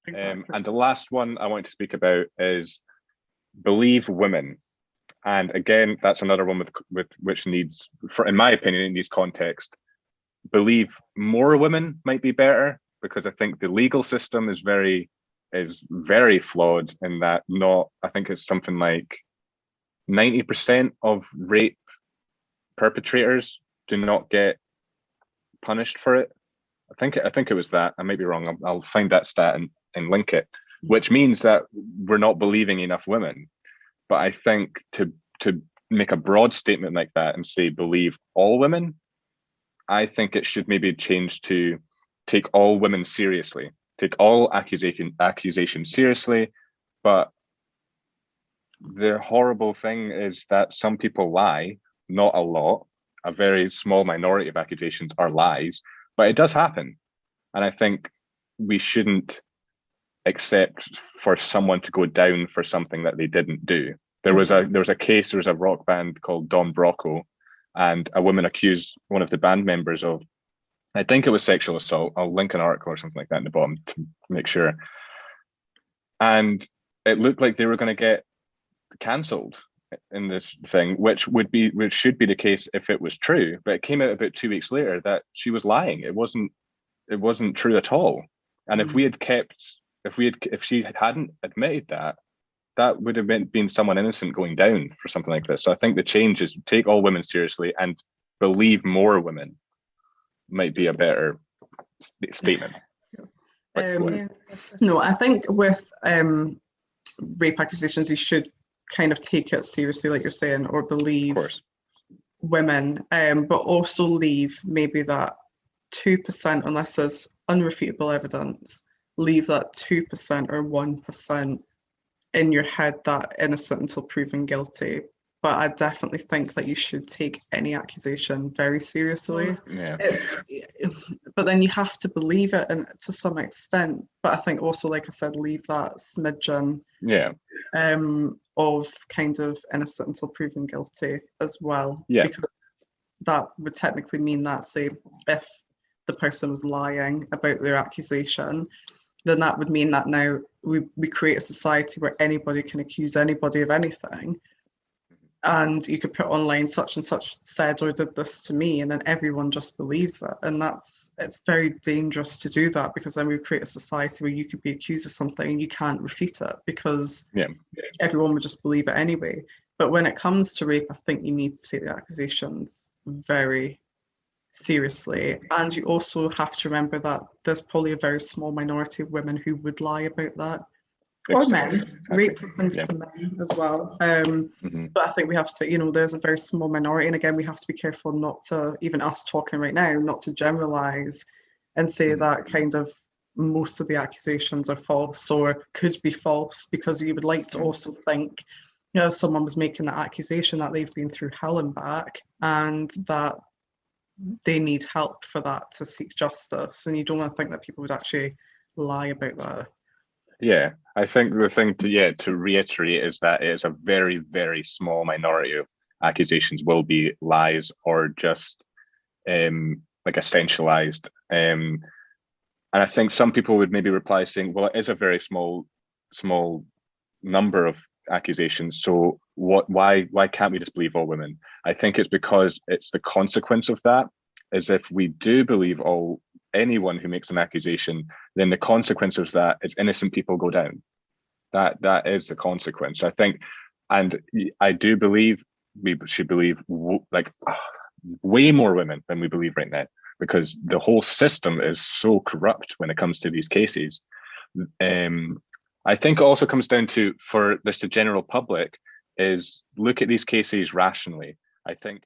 Exactly. And the last one I want to speak about is believe women. And again, that's another one with which needs, for in my opinion, it needs context. Believe more women might be better because I think the legal system is very flawed in that not I think it's something like 90% of rape perpetrators do not get punished for it. I think it was that. I might be wrong. I'll find that stat and link it, which means that we're not believing enough women. But I think to make a broad statement like that and say believe all women, I think it should maybe change to take all women seriously, take all accusations seriously. But the horrible thing is that some people lie, not a lot. A very small minority of accusations are lies, but it does happen. And I think we shouldn't accept for someone to go down for something that they didn't do. There was a rock band called Don Brocco, and a woman accused one of the band members of, I think it was sexual assault. I'll link an article or something like that in the bottom to make sure. And it looked like they were going to get cancelled in this thing, which should be the case if it was true. But it came out about 2 weeks later that she was lying. It wasn't true at all. And if she hadn't admitted that, that would have been someone innocent going down for something like this. So I think the change is take all women seriously and believe more women might be a better statement. No, I think with rape accusations, you should kind of take it seriously, like you're saying, or believe women, but also leave maybe that 2%, unless there's unrefutable evidence, leave that 2% or 1% in your head that innocent until proven guilty. But I definitely think that you should take any accusation very seriously. Yeah. But then you have to believe it and to some extent. But I think also, like I said, leave that smidgen of kind of innocent until proven guilty as well. Yeah. Because that would technically mean that, say, if the person was lying about their accusation, then that would mean that now we create a society where anybody can accuse anybody of anything. And you could put online such and such said or did this to me, and then everyone just believes it. And it's very dangerous to do that, because then we create a society where you could be accused of something and you can't refute it because everyone would just believe it anyway. But when it comes to rape, I think you need to take the accusations very seriously. And you also have to remember that there's probably a very small minority of women who would lie about that. Or men. Rape happens to men as well. But I think we have to, there's a very small minority. And again, we have to be careful not to, even us talking right now, not to generalize and say that kind of most of the accusations are false or could be false, because you would like to also think, if someone was making that accusation, that they've been through hell and back and that they need help for that to seek justice. And you don't want to think that people would actually lie about that. Yeah, I think the thing to reiterate is that it is a very, very small minority of accusations will be lies or just like essentialized. And I think some people would maybe reply saying, well, it is a very small number of accusations, so why can't we just believe all women? I think it's because it's the consequence of that is if we do believe anyone who makes an accusation, then the consequence of that is innocent people go down. That is the consequence, I think. And I do believe we should believe way more women than we believe right now, because the whole system is so corrupt when it comes to these cases. I think it also comes down to, for this to general public, is look at these cases rationally. I think